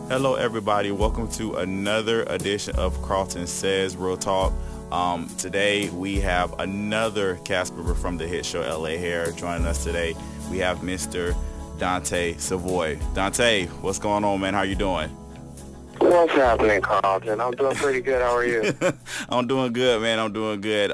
Hello, everybody. Welcome to another edition of KARLTON Says Real Talk. Today we have another cast member from the hit show LA Hair joining us today. We have Mr. Dontay Savoy. Dontay, what's going on, man? How you doing? What's happening, Carlton? I'm doing pretty good. How are you? I'm doing good, man. I'm doing good.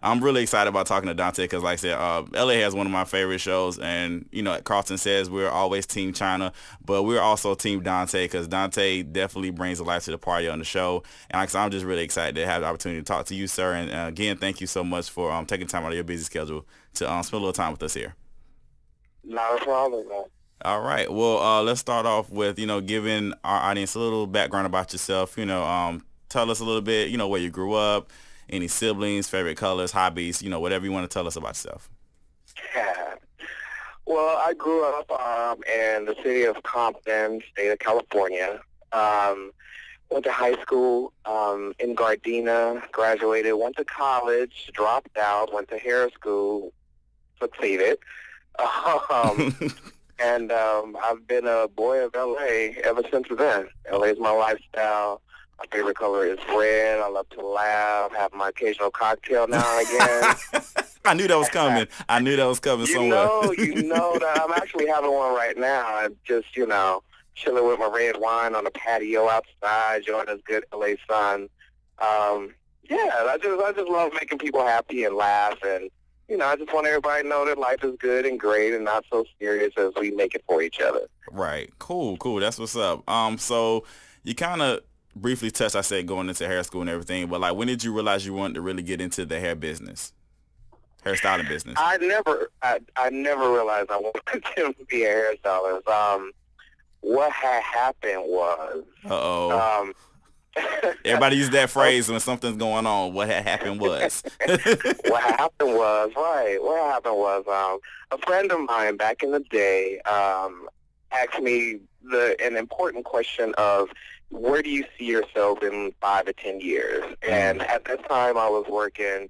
I'm really excited about talking to Dontay because, like I said, LA has one of my favorite shows, and at KARLTON Says we're always Team China, but we're also Team Dontay because Dontay definitely brings a life to the party on the show. And like I said, I'm just really excited to have the opportunity to talk to you, sir. And again, thank you so much for taking time out of your busy schedule to spend a little time with us here. Not a problem, man. All right. Well, let's start off with giving our audience a little background about yourself. Tell us a little bit. Where you grew up. Any siblings, favorite colors, hobbies, whatever you want to tell us about yourself. Yeah. Well, I grew up in the city of Compton, state of California. Went to high school in Gardena, graduated, went to college, dropped out, went to hair school, succeeded. And I've been a boy of LA ever since then. LA is my lifestyle. My favorite color is red. I love to laugh, have my occasional cocktail now and again. I knew that was coming. I knew that was coming somewhere. You know that I'm actually having one right now. I'm just, chilling with my red wine on the patio outside, enjoying this good LA sun. I just love making people happy and laugh, and I just want everybody to know that life is good and great and not so serious as we make it for each other. Right. Cool. That's what's up. So you kind of briefly touched, I said, going into hair school and everything, but like, when did you realize you wanted to really get into the hair hairstyling business? I never realized I wanted to be a hairstylist. What had happened was, everybody use that phrase when something's going on. What had happened was. What happened was, a friend of mine back in the day asked me an important question of, where do you see yourself in 5 to 10 years? And at that time, I was working,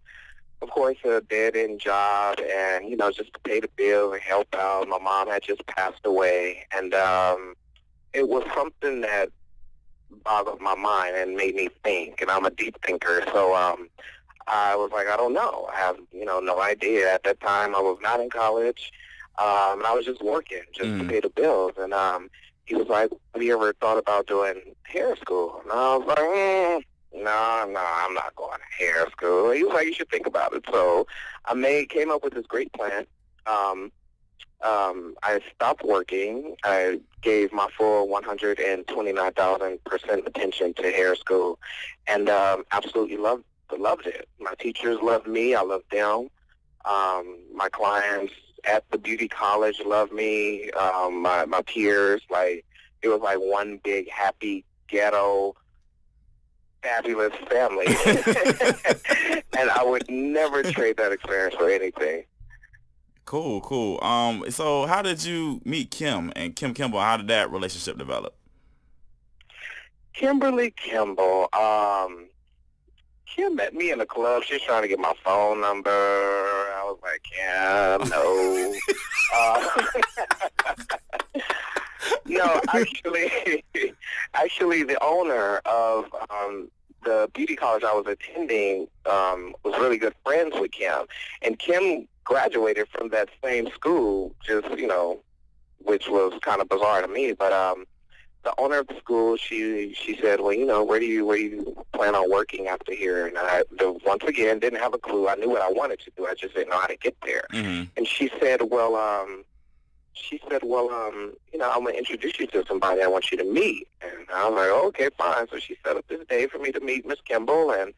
of course, a dead-end job, and just to pay the bills and help out. My mom had just passed away, and it was something that boggled my mind and made me think. And I'm a deep thinker, so I was like, I don't know. I have no idea. At that time, I was not in college, and I was just working to pay the bills. And he was like, have you ever thought about doing hair school? And I was like, no, I'm not going to hair school. He was like, you should think about it. So I came up with this great plan. I stopped working. I gave my full 129,000% attention to hair school, and absolutely loved it. My teachers loved me. I loved them. My clients at the beauty college loved me. My peers, it was like one big happy ghetto fabulous family. And I would never trade that experience for anything. Cool. So how did you meet Kim and Kim Kimball? How did that relationship develop? Kimberly Kimball. Kim met me in a club. She's trying to get my phone number. I was like, yeah, no. No, actually, the owner of the beauty college I was attending was really good friends with Kim. And Kim graduated from that same school, just, which was kind of bizarre to me. But the owner of the school, she said, well, where do you plan on working after here? And I, once again, didn't have a clue. I knew what I wanted to do. I just didn't know how to get there. Mm-hmm. And she said, well, I'm going to introduce you to somebody I want you to meet. And I was like, okay, fine. So she set up this day for me to meet Miss Kimball, and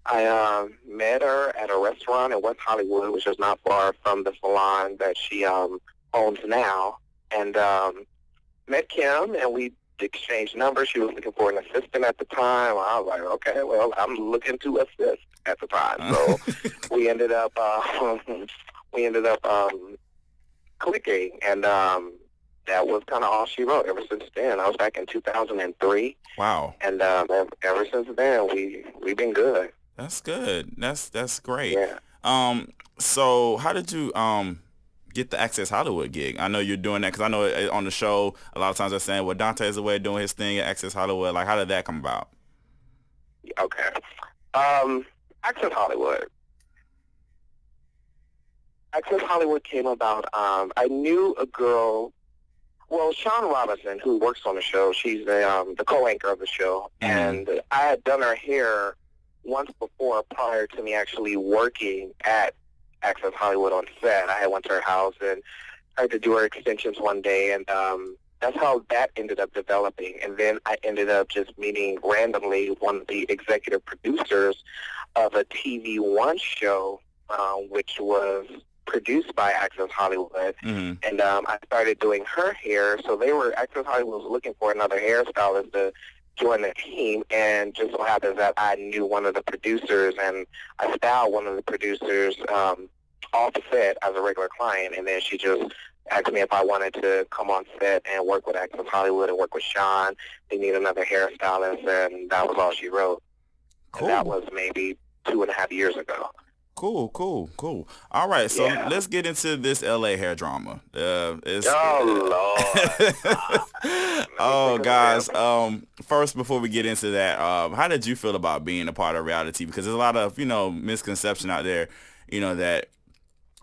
I met her at a restaurant in West Hollywood, which is not far from the salon that she owns now, and met Kim, and we exchanged numbers. She was looking for an assistant at the time. I was like, okay, well, I'm looking to assist at the time. So we ended up clicking, and that was kind of all she wrote ever since then. I was back in 2003. Wow. And ever since then, we've been good. That's good. That's great. Yeah. So how did you get the Access Hollywood gig? I know you're doing that because I know on the show a lot of times they're saying, well, Dontay's away doing his thing at Access Hollywood. Like, how did that come about? Okay. Access Hollywood. Access Hollywood came about. I knew a girl. Well, Sean Robinson, who works on the show, she's the co-anchor of the show, and I had done her hair once before prior to me actually working at Access Hollywood on set. I had went to her house and I had to do her extensions one day, and that's how that ended up developing. And then I ended up just meeting randomly one of the executive producers of a TV One show, which was produced by Access Hollywood, and I started doing her hair. So Access Hollywood was looking for another hairstylist to join the team, and just so happens that I knew one of the producers, and I styled one of the producers off set as a regular client, and then she just asked me if I wanted to come on set and work with Access Hollywood and work with Sean. They need another hairstylist, and that was all she wrote. Cool. And that was maybe 2.5 years ago. Cool. All right, so let's get into this LA hair drama. Oh, guys. First, before we get into that, how did you feel about being a part of reality TV? Because there's a lot of, misconception out there, that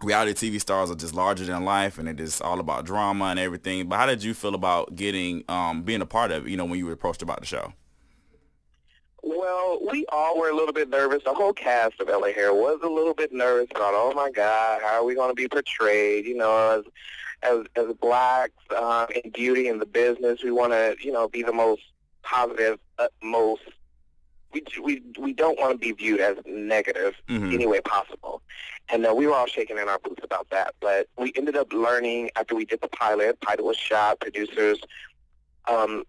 reality TV stars are just larger than life and it is all about drama and everything. But how did you feel about being a part of it, when you were approached about the show? Well, we all were a little bit nervous. The whole cast of LA Hair was a little bit nervous about, oh my God, how are we going to be portrayed? As blacks in beauty in the business, we want to, be the most positive, utmost. We don't want to be viewed as negative any way possible. And we were all shaking in our boots about that. But we ended up learning after we did the pilot. Pilot was shot. Producers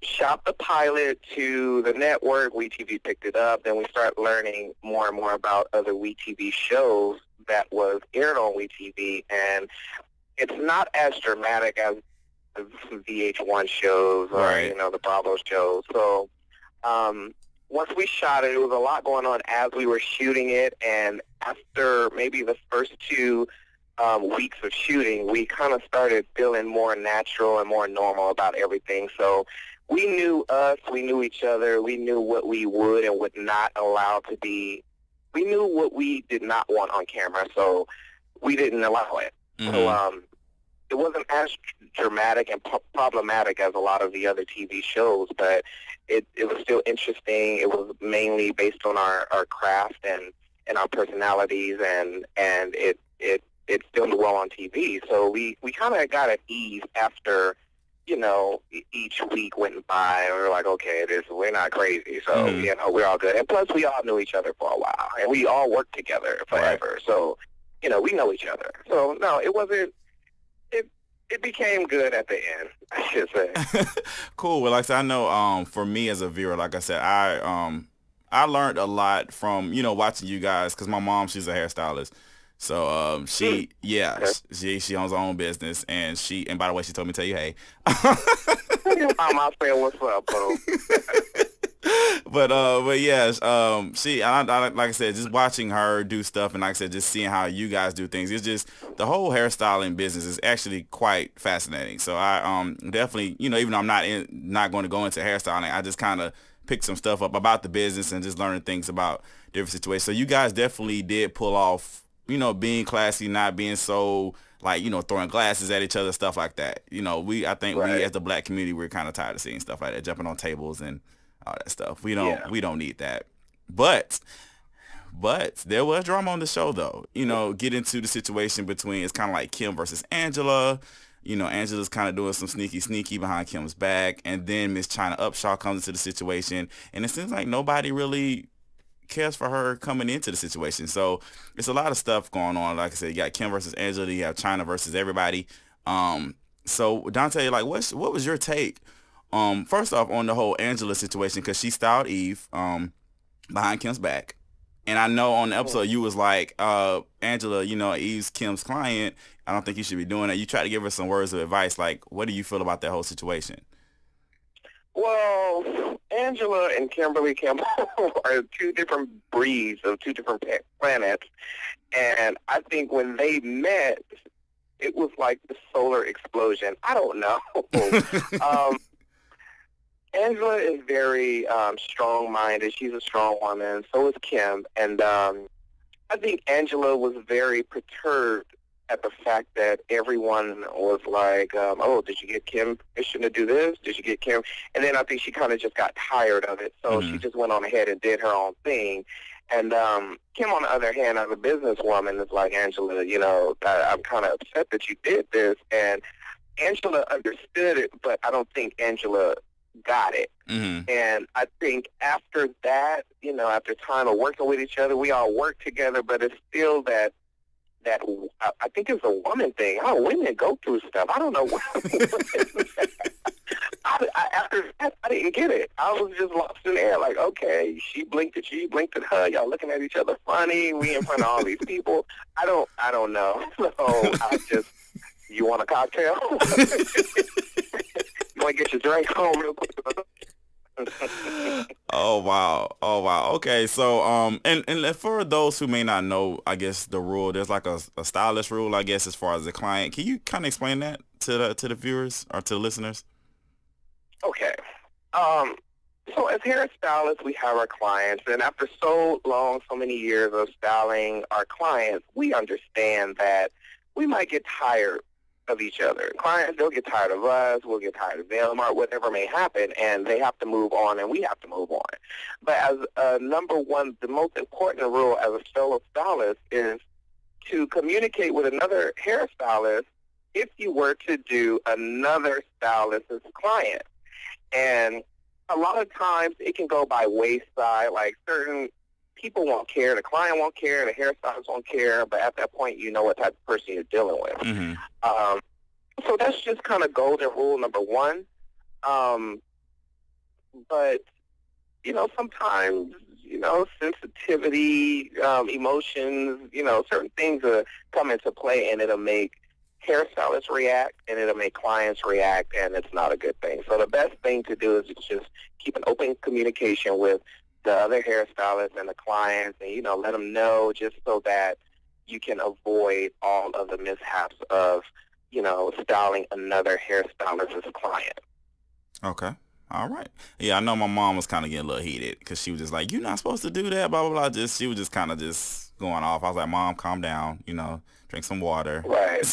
shot the pilot to the network. WeTV picked it up. Then we started learning more and more about other WeTV shows that was aired on WeTV. And it's not as dramatic as the VH1 shows or, the Bravo shows. So once we shot it, it was a lot going on as we were shooting it. And after maybe the first 2 weeks of shooting, we kind of started feeling more natural and more normal about everything. So we knew us, we knew each other, we knew what we would and would not allow to be. We knew what we did not want on camera, so we didn't allow it. So it wasn't as dramatic and problematic as a lot of the other TV shows, but it was still interesting. It was mainly based on our craft and our personalities, and it filmed well on TV. So we kind of got at ease after, each week went by, and we were like, okay, we're not crazy. So, we're all good. And plus, we all knew each other for a while, and we all worked together forever. Right. So, we know each other. So, no, it wasn't, it became good at the end, I should say. Cool. Well, like I said, I know for me as a viewer, like I said, I learned a lot from, watching you guys, because my mom, she's a hairstylist. So she owns her own business, and by the way, she told me to tell you hey. I'm saying what's up, bro. But yes, I like I said, just watching her do stuff, and like I said, just seeing how you guys do things, it's just the whole hairstyling business is actually quite fascinating. So I definitely, even though I'm not going to go into hairstyling, I just kind of picked some stuff up about the business and just learning things about different situations. So you guys definitely did pull off, being classy, not being so like, throwing glasses at each other, stuff like that. I think we as the black community, we're kind of tired of seeing stuff like that, jumping on tables and all that stuff. We don't need that. But there was drama on the show though. Get into the situation between, it's kind of like Kim versus Angela. Angela's kind of doing some sneaky behind Kim's back, and then Miss China Upshaw comes into the situation, and it seems like nobody really cares for her coming into the situation. So it's a lot of stuff going on. Like I said, you got Kim versus Angela, you have China versus everybody. So Dontay, like, what was your take, first off, on the whole Angela situation? Because she styled Eve behind Kim's back, and I know on the episode you was like, Angela, Eve's Kim's client, I don't think you should be doing that. You tried to give her some words of advice. Like, what do you feel about that whole situation? Well, Angela and Kimberly Campbell are 2 different breeds of 2 different planets, and I think when they met, it was like the solar explosion. I don't know. um, Angela is very strong-minded. She's a strong woman. So is Kim. And I think Angela was very perturbed at the fact that everyone was like, oh, did you get Kim permission to do this? Did you get Kim? And then I think she kind of just got tired of it. So she just went on ahead and did her own thing. And Kim, on the other hand, as a businesswoman, is like, Angela, you know, I'm kind of upset that you did this. And Angela understood it, but I don't think Angela got it. And I think after that, you know, after time of working with each other, we all work together, but it's still that I think it's a woman thing. Oh, women go through stuff. I don't know what. After that, I didn't get it. I was just lost in the air. Like, okay, she blinked at you, you blinked at her. Y'all looking at each other funny. We in front of all these people. I don't know. So I just, you want a cocktail? You want to get your drink home real quick? Oh wow. Okay, so and for those who may not know, I guess the rule, there's like a stylish rule, I guess, as far as the client. Can you kind of explain that to the viewers or to the listeners? Okay. So as hairstylists, we have our clients, and after so many years of styling our clients, we understand that we might get tired of each other. Clients, they'll get tired of us, we'll get tired of them, or whatever may happen, and they have to move on, and we have to move on. But as number one, the most important rule as a solo stylist is to communicate with another hairstylist if you were to do another stylist as a client. And a lot of times it can go by wayside, like certain people won't care, the client won't care, the hairstylist won't care, but at that point you know what type of person you're dealing with. So that's just kind of golden rule number one. But, you know, sometimes, you know, sensitivity, emotions, you know, certain things come into play, and it'll make hairstylists react, and it'll make clients react, and it's not a good thing. So the best thing to do is just keep an open communication with the other hairstylists and the clients, and, you know, let them know, just so that you can avoid all of the mishaps of, you know, styling another hairstylist as a client. Okay. All right. Yeah, I know my mom was kind of getting a little heated because she was just like, you're not supposed to do that, blah, blah, blah. She was just kind of just going off. I was like, Mom, calm down, you know, drink some water. Right.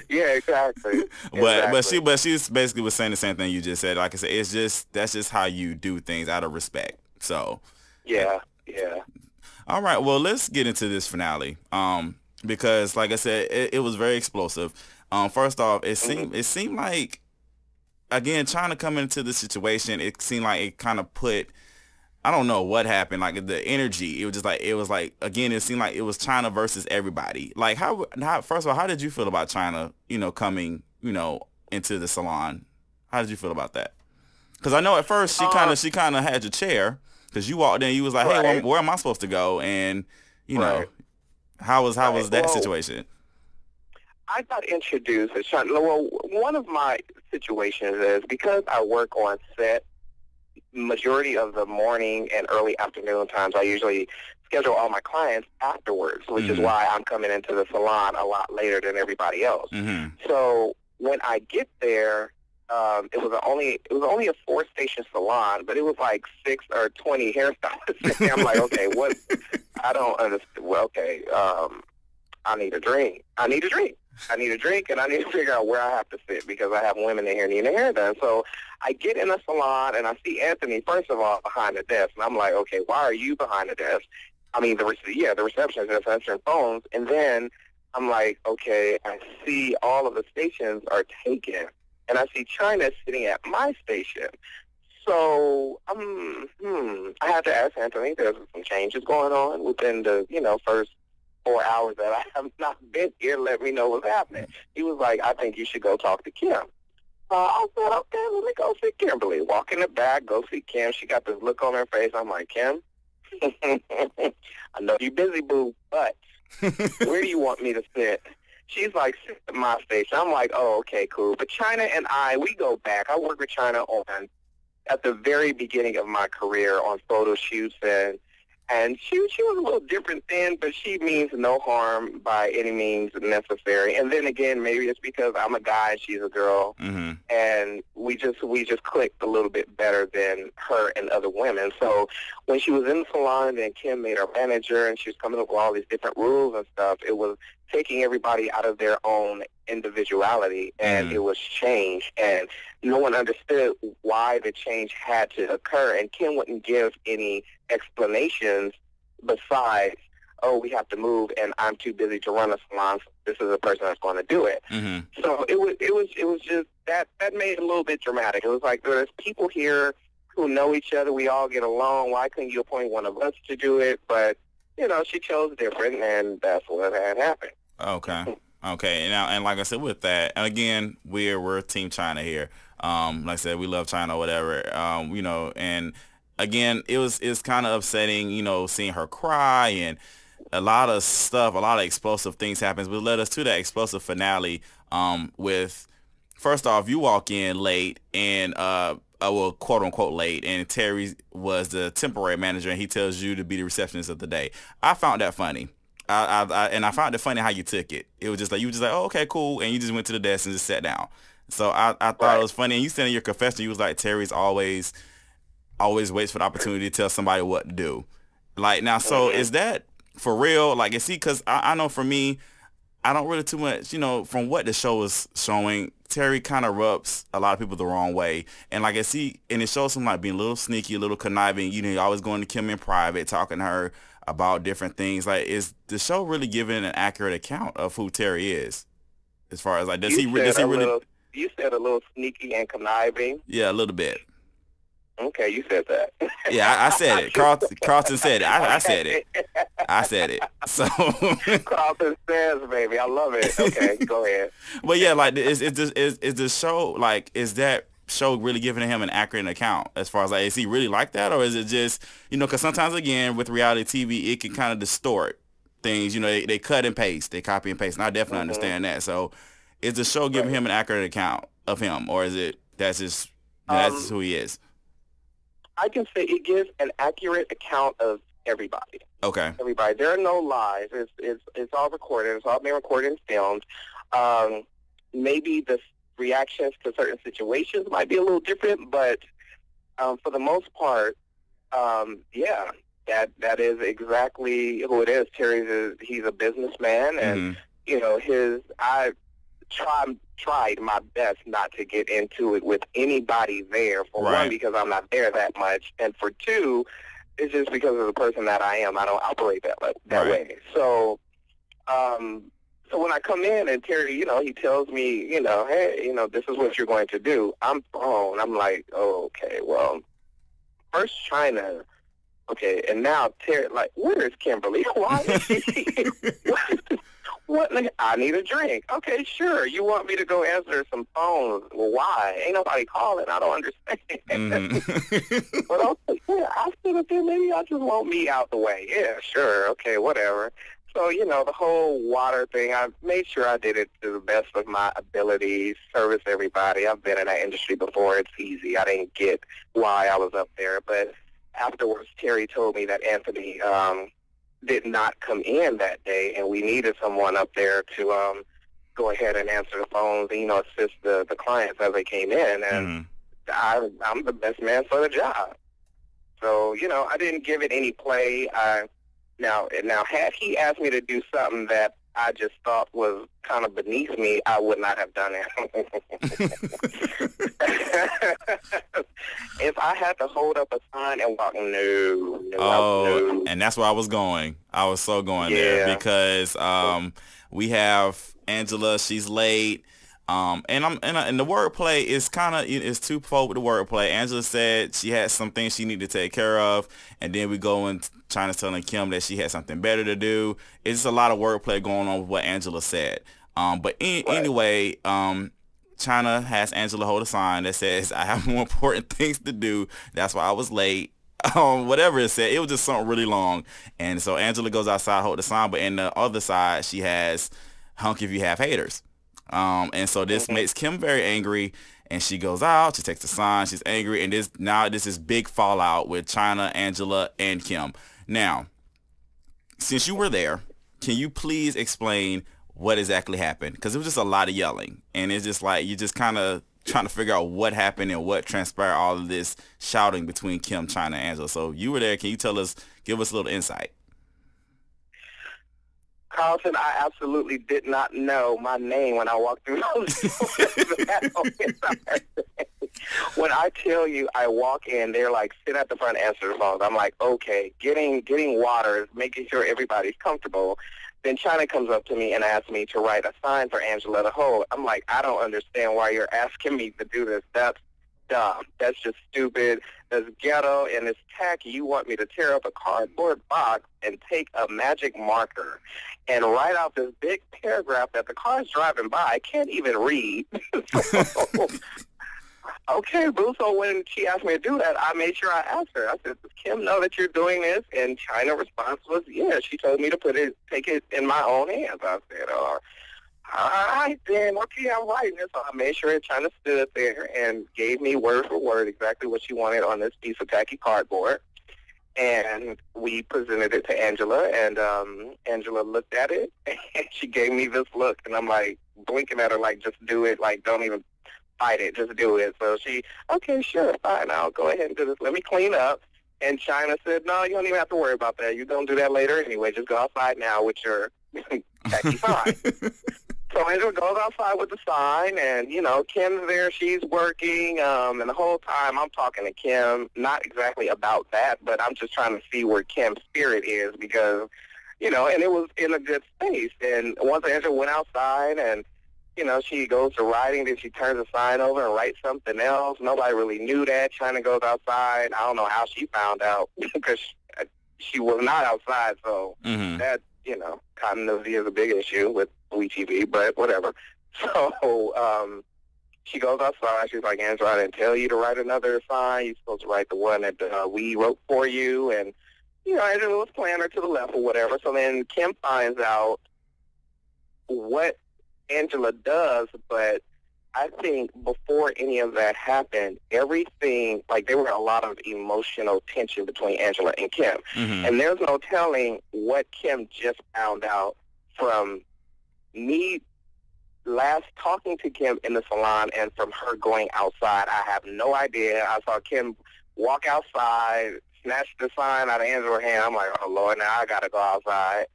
Yeah, exactly. But she basically was saying the same thing you just said. Like I said, that's just how you do things out of respect. So yeah. All right. Well, let's get into this finale. Because like I said, it was very explosive. First off, it seemed like, again, trying to come into the situation, it seemed like it kind of put, I don't know what happened, like the energy, it was like again, it seemed like it was China versus everybody. Like how first of all, how did you feel about China, you know, coming, you know, into the salon? How did you feel about that? Because I know at first she kind of had your chair, because you walked in, you was like, hey, where am I supposed to go? And you know, how was that situation? I got introduced as China. Well, one of my situations is, because I work on set majority of the morning and early afternoon times, I usually schedule all my clients afterwards, which is why I'm coming into the salon a lot later than everybody else. So when I get there, it was only a 4-station salon, but it was like 6 or 20 hairstylists. I'm like, okay, what? I don't understand. Well, okay, I need a drink, and I need to figure out where I have to sit, because I have women in here needing their hair done. So I get in the salon, and I see Anthony, first of all, behind the desk. And I'm like, okay, why are you behind the desk? I mean, the receptionist is answering phones. And then I'm like, okay, I see all of the stations are taken, and I see China sitting at my station. So I had to ask Anthony, there's some changes going on within the, you know, first 4 hours that I have not been here. Let me know what's happening. He was like, I think you should go talk to Kim. I said, okay, let me go see Kimberly. Walk in the back, go see Kim. She got this look on her face. I'm like, Kim, I know you're busy, boo, but where do you want me to sit? She's like, sit at my station. I'm like, oh, okay, cool. But China and we go back. I worked with China at the very beginning of my career on photo shoots, and And she was a little different then, but she means no harm by any means necessary. And then again, maybe it's because I'm a guy and she's a girl, and we just clicked a little bit better than her and other women. So when she was in the salon and Kim made her manager and she was coming up with all these different rules and stuff, it was taking everybody out of their own individuality, and it was change, and no one understood why the change had to occur, and Kim wouldn't give any explanations besides, oh, we have to move, and I'm too busy to run a salon. So this is the person that's going to do it. So it was just that made it a little bit dramatic. It was like, there's people here who know each other. We all get along. Why couldn't you appoint one of us to do it? But she chose different, and that's what had happened. Okay. And like I said, with that, and again, we're Team China here. Like I said, we love China or whatever. And again, it's kind of upsetting, seeing her cry, and a lot of stuff, a lot of explosive things happens. But led us to that explosive finale. With, first off, you walk in late and well, quote unquote late, and Terry was the temporary manager, and he tells you to be the receptionist of the day. I found that funny. I found it funny how you took it. It was just like, you were just like, oh, okay, cool, and you just went to the desk and just sat down. So I thought it was funny. And you said in your confession, you was like, Terry's always waits for the opportunity to tell somebody what to do. Like, now, so is that for real? Like, is he, because I know for me, I don't really too much, from what the show is showing, Terry kind of rubs a lot of people the wrong way. And like, and it shows him like being a little sneaky, a little conniving, always going to Kim in private, talking to her about different things. Like, is the show really giving an accurate account of who Terry is? As far as like, does he really? You said a little sneaky and conniving. Yeah, a little bit. Okay, you said that. Yeah, I said it. Carlton said it. I said it. I said it. So Carlton says, baby, I love it. Okay, go ahead. But yeah, like, is the show, like, is that show really giving him an accurate account as far as like, is he really like that, or is it just, because sometimes again with reality TV it can kind of distort things. They cut and paste, they copy and paste, and I definitely understand that. So is the show giving him an accurate account of him, or is it that's just who he is? I can say it gives an accurate account of everybody. Okay. Everybody. There are no lies. It's all recorded. It's all been recorded and filmed. Maybe the reactions to certain situations might be a little different, but for the most part, yeah, that is exactly who it is. He's a businessman, and I tried my best not to get into it with anybody there. For one, because I'm not there that much, and for two, it's just because of the person that I am. I don't operate that way. So, so when I come in and Terry, he tells me, hey, this is what you're going to do. I'm thrown. I'm like, oh, okay, well, first China, okay, and now Terry, like, where is Kimberly? Why is she? What? I need a drink. Okay, sure. You want me to go answer some phones? Well, why? Ain't nobody calling. I don't understand. But I was like, yeah, I'll sit up there. Maybe I just want me out the way. Yeah, sure. Okay, whatever. So, the whole water thing, I made sure I did it to the best of my abilities, service everybody. I've been in that industry before. It's easy. I didn't get why I was up there. But afterwards, Terry told me that Anthony did not come in that day, and we needed someone up there to go ahead and answer the phones and, assist the clients as they came in. And I'm the best man for the job. So, I didn't give it any play. Now, had he asked me to do something that I just thought was kind of beneath me, I would not have done it. If I had to hold up a sign and walk, no. And that's where I was going. I was so going there because we have Angela. She's late. And the wordplay is kind of, it's twofold with the wordplay. Angela said she had some things she needed to take care of, and then we go and China's telling Kim that she had something better to do. It's just a lot of wordplay going on with what Angela said. Anyway, China has Angela hold a sign that says, I have more important things to do. That's why I was late. Whatever it said, it was just something really long. And so Angela goes outside, hold the sign, but in the other side, she has hunk if you have haters. And so this makes Kim very angry, and she goes out, she takes the sign, she's angry, and this is big fallout with China, Angela, and Kim. Now, since you were there, can you please explain what exactly happened? Because it was just a lot of yelling, and it's just like you just kind of trying to figure out what happened and what transpired, all of this shouting between Kim, China, and Angela. So you were there. Can you give us a little insight? Carlton, I absolutely did not know my name when I walked through those doors. When I tell you I walk in, they're like, sit at the front, answer the phones. I'm like, okay, getting water, making sure everybody's comfortable. Then China comes up to me and asks me to write a sign for Angela to hold. I'm like, I don't understand why you're asking me to do this. That's dumb. That's just stupid. That's ghetto, and it's tacky. You want me to tear up a cardboard box and take a magic marker and write out this big paragraph that the car's driving by. I can't even read. So, okay, boo. So when she asked me to do that, I made sure I asked her. I said, does Kim know that you're doing this? And China's response was, yeah. She told me to take it in my own hands. I said, all right, then, okay, I'm writing this. So I made sure China stood there and gave me word for word exactly what she wanted on this piece of tacky cardboard. And we presented it to Angela, and Angela looked at it, and she gave me this look, and I'm like blinking at her like, just do it, like, don't even fight it, just do it. So she, okay, sure, fine, I'll go ahead and do this. Let me clean up. And China said, no, you don't even have to worry about that. You're going to do that later anyway. Just go outside now with your tacky sign. So Angela goes outside with the sign, and, you know, Kim's there. She's working, and the whole time I'm talking to Kim, not exactly about that, but I'm just trying to see where Kim's spirit is because, you know, and it was in a good space. And once Angela went outside and, you know, she goes to writing, then she turns the sign over and writes something else. Nobody really knew that. China goes outside. I don't know how she found out because she was not outside, so that, you know, continuity is a big issue with WeTV, but whatever. So she goes outside. She's like, Angela, I didn't tell you to write another sign. You're supposed to write the one that we wrote for you. And, you know, Angela was playing her to the left or whatever. So then Kim finds out what Angela does, but I think before any of that happened, everything, like there were a lot of emotional tension between Angela and Kim. And there's no telling what Kim just found out from me last talking to Kim in the salon and from her going outside. I have no idea. I saw Kim walk outside, snatch the sign out of Angela's hand. I'm like, oh, Lord, now I got to go outside.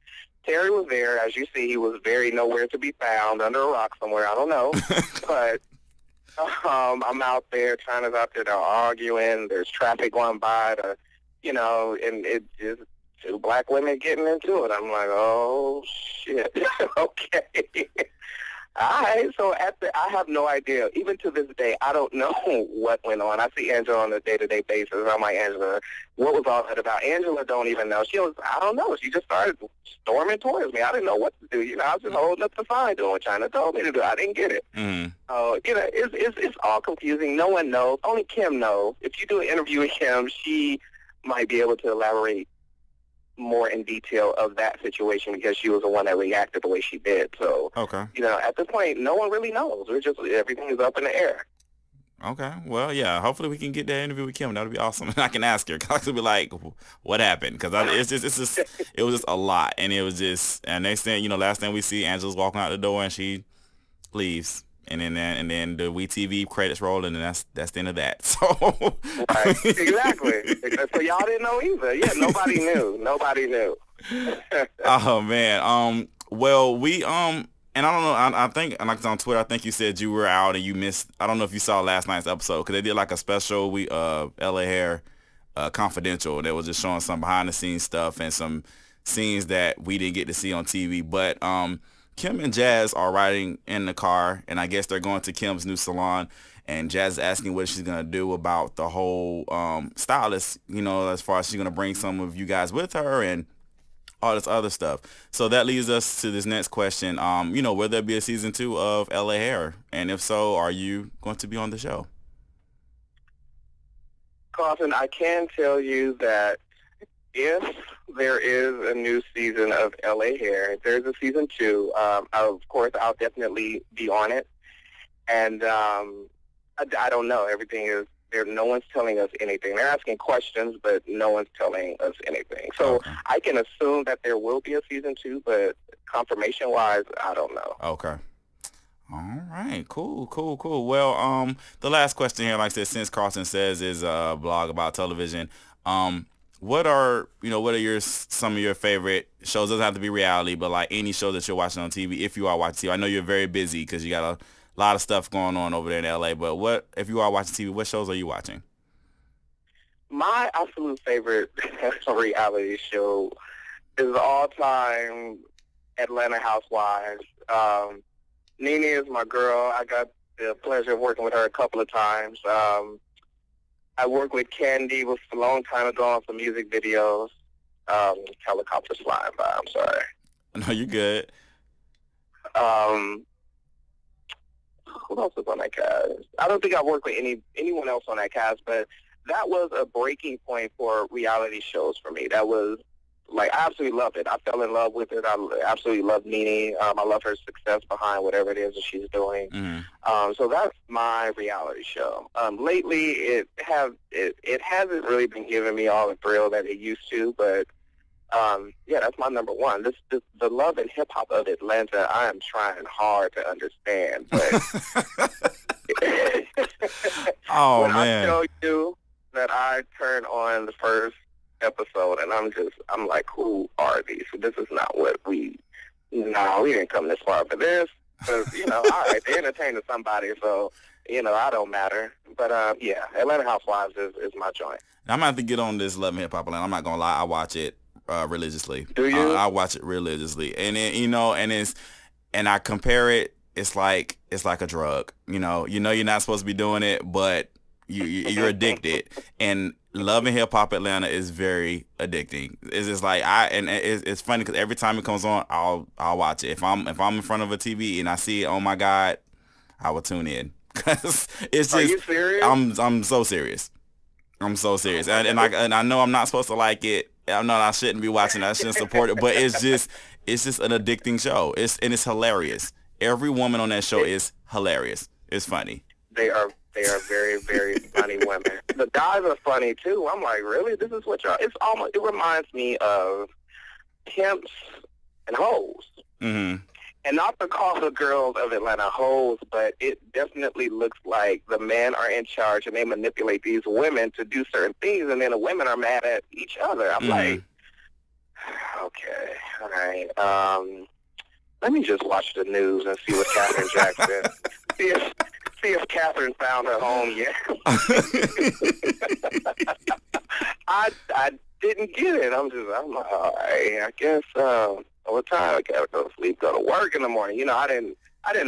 Terry was there. As you see, he was very nowhere to be found, under a rock somewhere. I don't know. But I'm out there. China's out there. They're arguing. There's traffic going by, you know, and it's just two black women getting into it. I'm like, oh, shit. Okay. All right. So I have no idea. Even to this day, I don't know what went on. I see Angela on a day-to-day basis. I'm like, Angela, what was all that about? Angela don't even know. I don't know. She just started storming towards me. I didn't know what to do. You know, I was just holding up the sign doing what China told me to do. I didn't get it. You know, it's all confusing. No one knows. Only Kim knows. If you do an interview with Kim, she might be able to elaborate more in detail of that situation because she was the one that reacted the way she did. So, you know, at this point, no one really knows. Everything is up in the air. Okay. Well, yeah, hopefully we can get that interview with Kim. That would be awesome. And I can ask her because I could be like, what happened? Because it was just a lot. And it was just, and next thing, you know, last thing we see, Angela's walking out the door and she leaves. And then the WeTV credits roll, and then that's the end of that. So right, exactly. So y'all didn't know either. Yeah, nobody knew. Nobody knew. Oh man. Well, we and I don't know. I think like on Twitter, I think you said you were out and you missed. I don't know if you saw last night's episode because they did like a special LA Hair Confidential that was just showing some behind the scenes stuff and some scenes that we didn't get to see on TV, but Kim and Jazz are riding in the car, and I guess they're going to Kim's new salon, and Jazz is asking what she's going to do about the whole stylist, you know, as far as she's going to bring some of you guys with her and all this other stuff. So that leads us to this next question. You know, will there be a season 2 of LA Hair? And if so, are you going to be on the show? Carlton, I can tell you that if there is a new season of LA Hair, if there's a season 2, of course, I'll definitely be on it. And I don't know. Everything is no one's telling us anything. They're asking questions, but no one's telling us anything. So Okay. I can assume that there will be a season 2, but confirmation-wise, I don't know. Okay. All right. Cool. Well, the last question here, like I said, since KARLTON Says is a blog about television, what are some of your favorite shows? Doesn't have to be reality, but like any show that you're watching on TV, if you are watching TV. I know you're very busy because you got a lot of stuff going on over there in LA, but if you are watching TV, what shows are you watching? My absolute favorite reality show is all-time Atlanta Housewives. Nene is my girl. I got the pleasure of working with her a couple of times. I worked with Candy a long time ago on some music videos. Helicopters flying by, I'm sorry. No, you're good. Who else was on that cast? I don't think I worked with anyone else on that cast, but that was a breaking point for reality shows for me. That was, like, I absolutely loved it. I fell in love with it. I absolutely love Nene. I love her success behind whatever it is that she's doing. Mm-hmm. So that's my reality show. Lately, it hasn't really been giving me all the thrill that it used to, but yeah, that's my number one. The love and hip hop of Atlanta, I am trying hard to understand. But oh when man, I tell you that I turn on the first episode and I'm like, who are these? This is not what we didn't come this far for this. Because, all right, they're entertaining somebody, so, I don't matter. But, yeah, Atlanta Housewives is my joint. I'm going to have to get on this Love and Hip Hop Atlanta. I'm not going to lie. I watch it religiously. Do you? I watch it religiously. And, and I compare it. It's like a drug. You're not supposed to be doing it, but you're addicted. And Love and Hip Hop Atlanta is very addicting. It's just like it's funny because every time it comes on, I'll watch it. If I'm in front of a TV and I see it, oh my God, I will tune in because it's just. Are you serious? I'm so serious. I'm so serious, and I know I'm not supposed to like it. I know I shouldn't be watching it. I shouldn't support it, but it's just an addicting show. It's hilarious. Every woman on that show is hilarious. It's funny. They are very, very funny women. The guys are funny too. I'm like, really? This is what y'all? It reminds me of pimps and hoes. Mm-hmm. And not to call the girls of Atlanta hoes, but it definitely looks like the men are in charge and they manipulate these women to do certain things, and then the women are mad at each other. I'm like, okay, all right. Let me just watch the news and see what Catherine Jackson. See if Catherine found her home yet. I didn't get it. I'm like, all right, I guess. What time? I gotta go to sleep, go to work in the morning. I didn't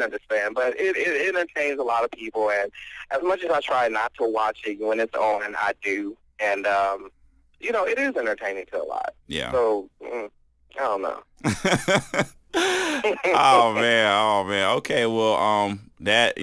understand, but it entertains a lot of people. And as much as I try not to watch it when it's on, I do. And it is entertaining to a lot. Yeah. So I don't know. oh man. Okay, well, that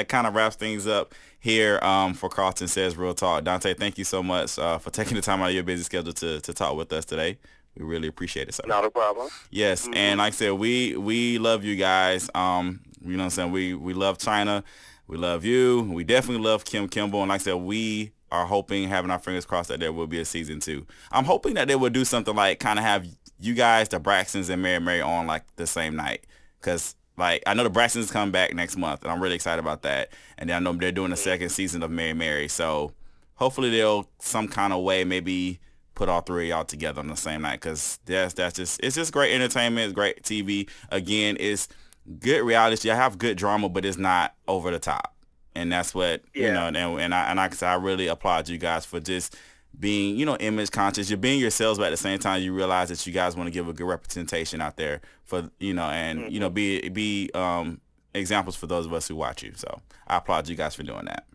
kind of wraps things up here for KARLTON Says Real Talk. Dontay, thank you so much for taking the time out of your busy schedule to talk with us today. We really appreciate it, sir. Not a problem. Yes, mm-hmm. And like I said, we love you guys. You know what I'm saying? We love China. We love you. We definitely love Kim Kimble. And like I said, we are hoping, having our fingers crossed, that there will be a season 2. I'm hoping that they will do something like kind of have you guys, the Braxtons and Mary on like the same night. Because like I know the Braxtons come back next month, and I'm really excited about that. And then I know they're doing a second season of Mary. So hopefully they'll some kind of way maybe put all 3 of y'all together on the same night, because it's just great entertainment. It's great TV. Again, it's good reality. I have good drama, but it's not over the top, and that's what and I really applaud you guys for just being image conscious. You're being yourselves, but at the same time you realize that you guys want to give a good representation out there for and be examples for those of us who watch you. So I applaud you guys for doing that.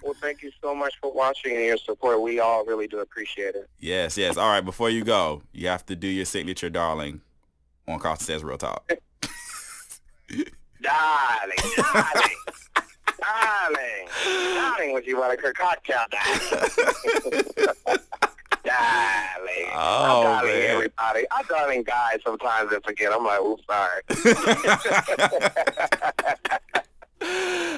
Well, thank you so much for watching and your support. We all really do appreciate it. Yes. All right, before you go, you have to do your signature darling on KARLTON Says Real Talk. Darling, would you want a cocktail, darling? Oh, I'm darling, man. everybody. I'm darling guys sometimes and forget. I'm like, sorry.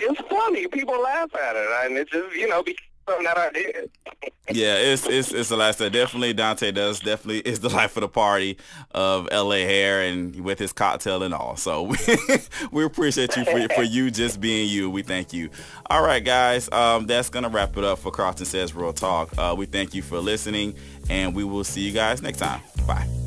It's funny. People people laugh at it, and it just, you know, became something that I did. Yeah, it's the last day. Definitely, Dontay definitely is the life of the party of LA hair, and with his cocktail and all. So we appreciate you for you just being you. We thank you. All right, guys, that's gonna wrap it up for KARLTON Says Real Talk. We thank you for listening, and we will see you guys next time. Bye.